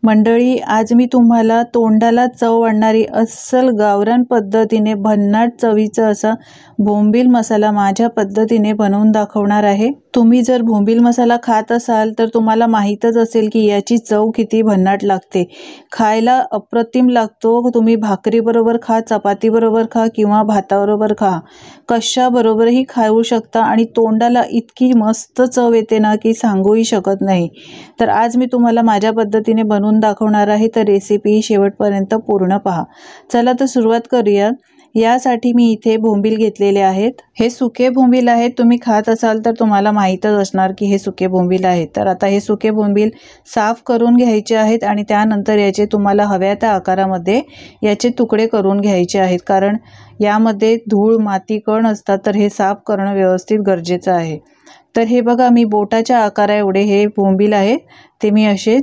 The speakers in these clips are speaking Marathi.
मंडळी, आज मी तुम्हाला तोंडाला चव आणणारी अस्सल गावरान पद्धतीने भन्नाट चवीचा असा बोंबील मसाला माझ्या पद्धतीने बनवून दाखवणार आहे। तुम्ही जर बोंबील मसाला खात असाल तर तुम्हाला माहीतच असेल की याची चव किती भन्नाट लागते। खायला अप्रतिम लागतो। तुम्ही भाकरी बरोबर खा, चपाती बरोबर खा किंवा भाताबरोबर खा, कशा बरोबरही खाऊ शकता आणि तोंडाला इतकी मस्त चव येते ना की सांगूही शकत नाही। तर आज मी तुम्हाला माझ्या पद्धतीने बनवून दाखवणार आहे, तर रेसिपी शेवटपर्यंत पूर्ण पहा। चला तर सुरुवात करूया। यासाठी मी इथे बोंबील घेतलेले आहेत। हे सुके बोंबील आहेत। तुम्ही खात असाल तर तुम्हाला माहीतच असणार की हे सुके बोंबील आहेत। तर आता हे सुके बोंबील साफ करून घ्यायचे आहेत आणि त्यानंतर याचे तुम्हाला हव्या त्या आकारामध्ये याचे तुकडे करून घ्यायचे आहेत, कारण यामध्ये धूळ, माती, कण असतात, तर हे साफ करणं व्यवस्थित गरजेचं आहे। तर हे बघा, मी बोटाच्या आकारा एवढे हे बोंबील आहेत ते मी असे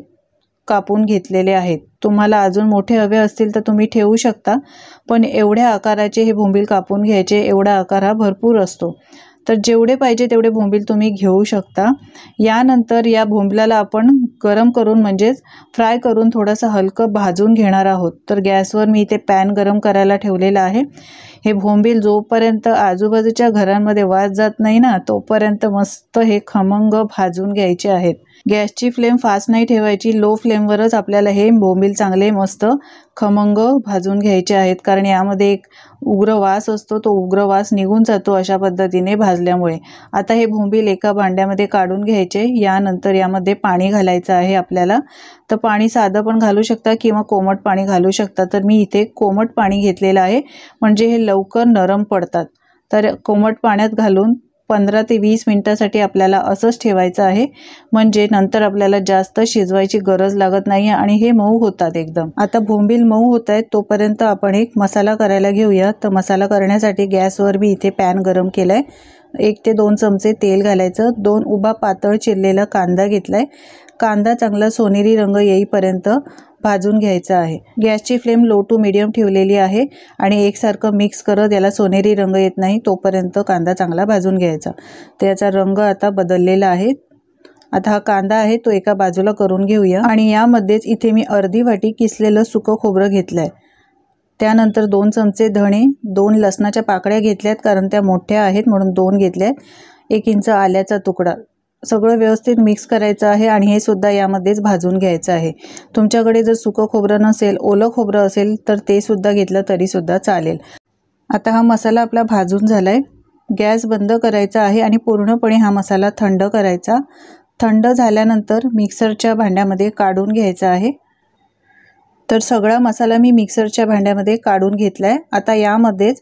कापून घेतलेले आहेत। तुम्हाला अजून मोठे हवे असतील तर तुम्ही ठेवू शकता, पण एवढ्या आकाराचे हे बोंबील कापून घ्यायचे। एवढा आकार हा भरपूर असतो, तर जेवढे पाहिजे तेवढे बोंबील तुम्ही घेऊ शकता। यानंतर या बोंबलाला आपण गरम करून म्हणजेच फ्राय करून थोडंसं हलकं भाजून घेणार आहोत। तर गॅसवर मी इथे पॅन गरम करायला ठेवलेला आहे। हे बोंबील जोपर्यंत आजूबाजूच्या घरांमध्ये वास जात नाही ना, तोपर्यंत मस्त हे खमंग भाजून घ्यायचे आहेत। गॅसची फ्लेम फास्ट नाही ठेवायची, लो फ्लेमवरच आपल्याला हे बोंबील चांगले मस्त खमंग भाजून घ्यायचे आहेत, कारण यामध्ये एक उग्र वास असतो, तो उग्र वास निघून जातो अशा पद्धतीने भाजल्यामुळे। आता हे बोंबील एका भांड्यामध्ये काढून घ्यायचे। यानंतर यामध्ये पाणी घालायचं आहे आपल्याला। तर पाणी साधं पण घालू शकता किंवा कोमट पाणी घालू शकता। तर मी इथे कोमट पाणी घेतलेलं आहे, म्हणजे हे लवकर नरम पडतात। तर कोमट पाण्यात घालून 15 ते 20 मिनिटांसाठी आपल्याला असंच ठेवायचं आहे, म्हणजे नंतर आपल्याला जास्त शिजवायची गरज लागत नाही आणि हे मऊ होतात एकदम। आता बोंबील मऊ होत आहेत तोपर्यंत आपण एक मसाला करायला घेऊया। तर मसाला करण्यासाठी गॅसवर मी इथे पॅन गरम केलाय। 1 ते 2 चमचे तेल घालायचं। 2 उभा पातळ चिरलेला कांदा घेतलाय। कांदा चांगला सोनेरी रंग येईपर्यंत भाजून घ्यायचा आहे। गॅसची फ्लेम लो टू मीडियम ठेवलेली आहे आणि एकसारखं मिक्स करत याला सोनेरी रंग येत नाही तोपर्यंत कांदा चांगला भाजून घ्यायचा। त्याचा रंग आता बदललेला आहे। आता हा कांदा आहे तो एका बाजूला करून घेऊया आणि यामध्येच इथे मी अर्धी वाटी किसलेलं सुकं खोबरं घेतलंय। त्यानंतर 2 चमचे धणे, 2 लसणाच्या पाकळ्या घेतल्यात, कारण त्या मोठ्या आहेत म्हणून 2 घेतल्यात। 1 इंच आल्याचा तुकडा, सगळं व्यवस्थित मिक्स करायचं आहे आणि हे सुद्धा यामध्येच भाजून घ्यायचं आहे। तुमच्याकडे जर सुकं खोबरं नसेल, ओलं खोबरं असेल तर ते सुद्धा घेतलं तरी सुद्धा चालेल। आता हा मसाला आपला भाजून झालाय। गॅस बंद करायचा आहे आणि पूर्णपणे हा मसाला थंड करायचा। थंड झाल्यानंतर मिक्सरच्या भांड्यामध्ये काढून घ्यायचा आहे। तर सगळा मसाला मी मिक्सरच्या भांड्यामध्ये काढून घेतलाय। आता यामध्येच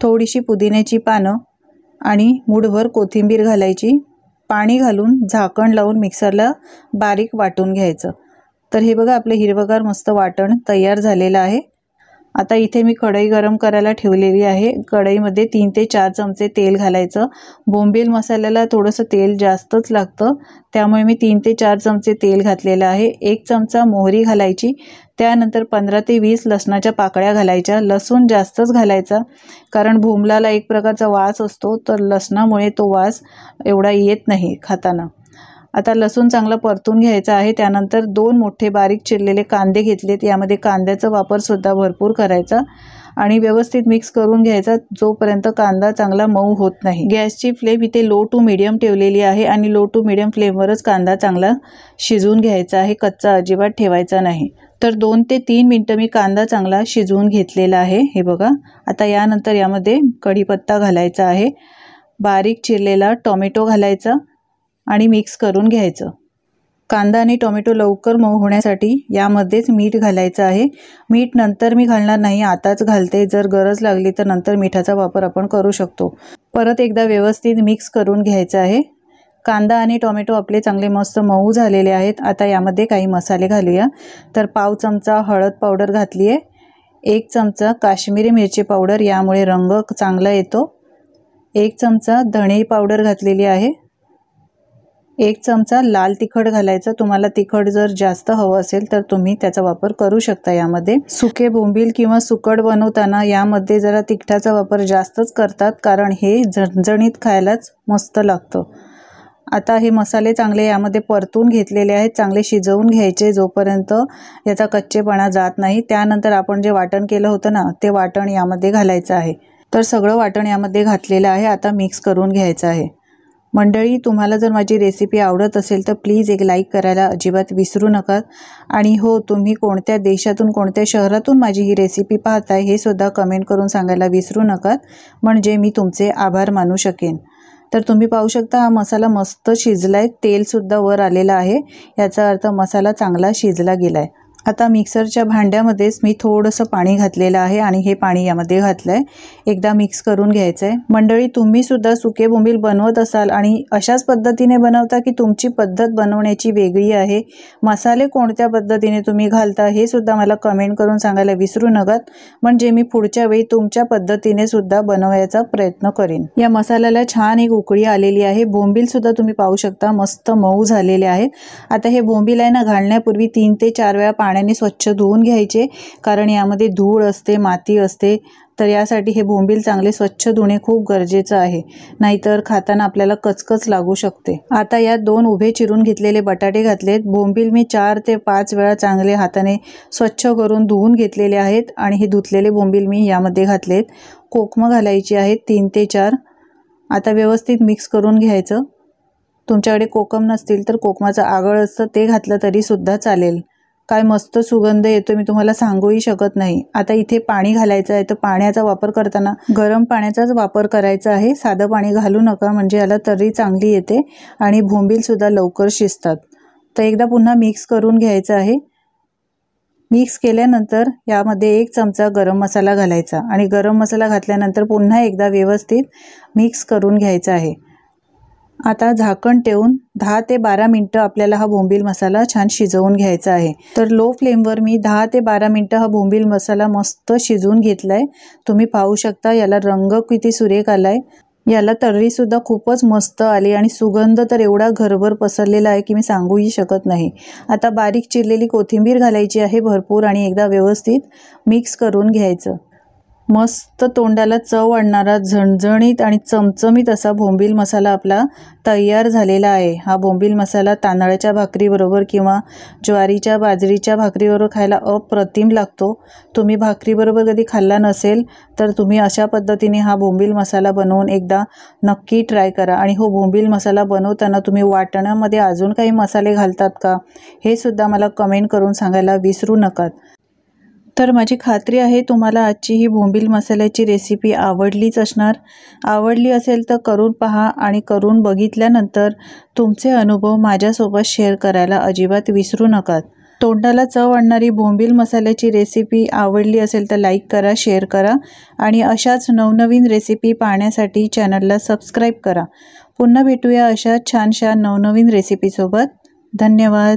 थोडीशी पुदिन्याची पानं आणि मूठभर कोथिंबीर घालायची। पाणी घालून झाकण लावून मिक्सरला बारीक वाटून घ्यायचं। तर हे बघा, आपलं हिरवगार मस्त वाटण तयार झालेलं आहे। आता इथे मी कढई गरम करायला ठेवलेली आहे। कढईमध्ये 3 ते 4 चमचे तेल घालायचं। बोंबील मसाल्याला थोडंसं तेल जास्तच लागतं, त्यामुळे मी 3 ते 4 चमचे तेल घातलेलं आहे। 1 चमचा मोहरी घालायची। त्यानंतर 15 ते 20 लसणाच्या पाकळ्या घालायच्या। लसूण जास्तच घालायचा, कारण बोंबलाला एक प्रकारचा वास असतो, तर लसणामुळे तो वास एवढा येत नाही खाताना। आता लसूण चांगला परतून घ्यायचा आहे। त्यानंतर 2 मोठे बारीक चिरलेले कांदे घेतलेत। यामध्ये कांद्याचा वापर सुद्धा भरपूर करायचा आणि व्यवस्थित मिक्स करून घ्यायचा जोपर्यंत कांदा चांगला मऊ होत नाही। गॅसची फ्लेम इथे लो टू मीडियम ठेवलेली आहे आणि लो टू मीडियम फ्लेमवरच कांदा चांगला शिजवून घ्यायचा आहे, कच्चा अजिबात ठेवायचा नाही। तर 2 ते 3 मिनिटं मी कांदा चांगला शिजवून घेतलेला आहे। हे बघा, आता यानंतर यामध्ये कढीपत्ता घालायचा आहे, बारीक चिरलेला टोमॅटो घालायचा आणि मिक्स करून घ्यायचं। कांदा आणि टोमॅटो लवकर मऊ होण्यासाठी यामध्येच मीठ घालायचं आहे। मीठ नंतर मी घालणार नाही, आताच घालते। जर गरज लागली तर नंतर मिठाचा वापर आपण करू शकतो। परत एकदा व्यवस्थित मिक्स करून घ्यायचं आहे। कांदा आणि टोमॅटो आपले चांगले मस्त मऊ झालेले आहेत। आता यामध्ये काही मसाले घालूया। तर पाव चमचा हळद पावडर घातली आहे। 1 चमचा काश्मीरी मिरची पावडर, यामुळे रंग चांगला येतो। 1 चमचा धणे पावडर घातलेली आहे। 1 चमचा लाल तिखट घालायचं। तुम्हाला तिखट जर जास्त हवं असेल तर तुम्ही त्याचा वापर करू शकता। यामध्ये सुके बोंबील किंवा सुकट बनवताना यामध्ये जरा तिखटाचा वापर जास्तच करतात, कारण हे झणझणीत खायलाच मस्त लागतं। आता हे मसाले चांगले यामध्ये परतून घेतलेले आहेत, चांगले शिजवून घ्यायचे जोपर्यंत याचा कच्चेपणा जात नाही। त्यानंतर आपण जे वाटण केलं होतं ना ते वाटण यामध्ये घालायचं आहे। तर सगळं वाटण यामध्ये घातलेलं आहे, आता मिक्स करून घ्यायचं आहे। मंडळी, तुम्हाला जर माझी रेसिपी आवडत असेल तर प्लीज एक लाईक करायला अजिबात विसरू नका। आणि हो, तुम्ही कोणत्या देशातून कोणत्या शहरातून माझी ही रेसिपी पाहताय हे सुद्धा कमेंट करून सांगायला विसरू नका, म्हणजे मी तुमचे आभार मानू शकेन। तर तुम्ही पाहू शकता हा मसाला मस्त शिजलाय, तेलसुद्धा वर आलेलं आहे, याचा अर्थ मसाला चांगला शिजला गेलाय। आता मिक्सरच्या भांड्यामध्येच मी थोडंसं पाणी घातलेलं आहे आणि हे पाणी यामध्ये घातलं आहे, एकदा मिक्स करून घ्यायचं आहे। मंडळी, तुम्ही सुद्धा सुके बोंबील बनवत असाल आणि अशाच पद्धतीने बनवता की तुमची पद्धत बनवण्याची वेगळी आहे, मसाले कोणत्या पद्धतीने तुम्ही घालता हे सुद्धा मला कमेंट करून सांगायला विसरू नका, म्हणजे मी पुढच्या वेळी तुमच्या पद्धतीने सुद्धा बनवायचा प्रयत्न करेन। या मसाल्याला छान एक उकळी आलेली आहे, बोंबील सुद्धा तुम्ही पाहू शकता मस्त मऊ झालेले आहेत। आता हे बोंबील आहे ना घालण्यापूर्वी 3 ते 4 वेळा पाण्याने स्वच्छ धुवून घ्यायचे, कारण यामध्ये धूळ असते, माती असते, तर यासाठी हे बोंबील चांगले स्वच्छ धुणे खूप गरजेचं आहे, नाहीतर खाताना आपल्याला कचकच लागू शकते। आता यात 2 उभे चिरून घेतलेले बटाटे घातलेत, बोंबील मी 4 ते 5 वेळा चांगले हाताने स्वच्छ करून धुवून घेतलेले आहेत आणि हे धुतलेले बोंबील मी यामध्ये घातलेत। कोकमं घालायची आहेत 3 ते 4। आता व्यवस्थित मिक्स करून घ्यायचं। तुमच्याकडे कोकम नसतील तर कोकमाचं आगळ असतं ते घातलं तरी सुद्धा चालेल। काय मस्त सुगंध येतो, मी तुम्हाला सांगूही शकत नाही। आता इथे पाणी घालायचं आहे, तर पाण्याचा वापर करताना गरम पाण्याचाच वापर करायचा आहे, साधं पाणी घालू नका, म्हणजे याला तर्री चांगली येते आणि बोंबील सुद्धा लवकर शिजतात। तर एकदा पुन्हा मिक्स करून घ्यायचं आहे। मिक्स केल्यानंतर यामध्ये 1 चमचा गरम मसाला घालायचा आणि गरम मसाला घातल्यानंतर पुन्हा एकदा व्यवस्थित मिक्स करून घ्यायचा आहे। आता झाकण ठेवून 10 ते 12 मिनिटं आपल्याला हा बोंबील मसाला छान शिजवून घ्यायचा आहे। तर लो फ्लेमवर मी 10 ते 12 मिनिटं हा बोंबील मसाला मस्त शिजवून घेतलाय। तुम्ही पाहू शकता याला रंग किती सुरेख आलाय, याला तर्री सुद्धा खूपच मस्त आली आणि सुगंध तर एवढा घरभर पसरलेला आहे की मी सांगूही शकत नाही। आता बारीक चिरलेली कोथिंबीर घालायची आहे भरपूर आणि एकदा व्यवस्थित मिक्स करून घ्यायचं। मस्त तोंडाला चव आणणारा झणझणीत आणि चमचमीत असा बोंबील मसाला आपला तयार झालेला आहे। हा बोंबील मसाला तांदळाच्या भाकरीबरोबर किंवा ज्वारीच्या बाजरीच्या भाकरीबरोबर खायला अप्रतिम लागतो। तुम्ही भाकरीबरोबर कधी खाल्ला नसेल तर तुम्ही अशा पद्धतीने हा बोंबील मसाला बनवून एकदा नक्की ट्राय करा। आणि हो, बोंबील मसाला बनवताना तुम्ही वाटणामध्ये अजून काही मसाले घालतात का हे सुद्धा मला कमेंट करून सांगायला विसरू नका। तर माझी खात्री आहे तुम्हाला आजची ही बोंबील मसाल्याची रेसिपी आवडलीच असणार। आवडली असेल तर करून पहा आणि करून बघितल्यानंतर तुमचे अनुभव माझ्यासोबत शेअर करायला अजिबात विसरू नका। तोंडाला चव आणणारी बोंबील मसाल्याची रेसिपी आवडली असेल तर लाईक करा, शेअर करा आणि अशाच नवनवीन रेसिपी पाहण्यासाठी चॅनलला सबस्क्राईब करा। पुन्हा भेटूया अशा छानशा नवनवीन रेसिपीसोबत। धन्यवाद।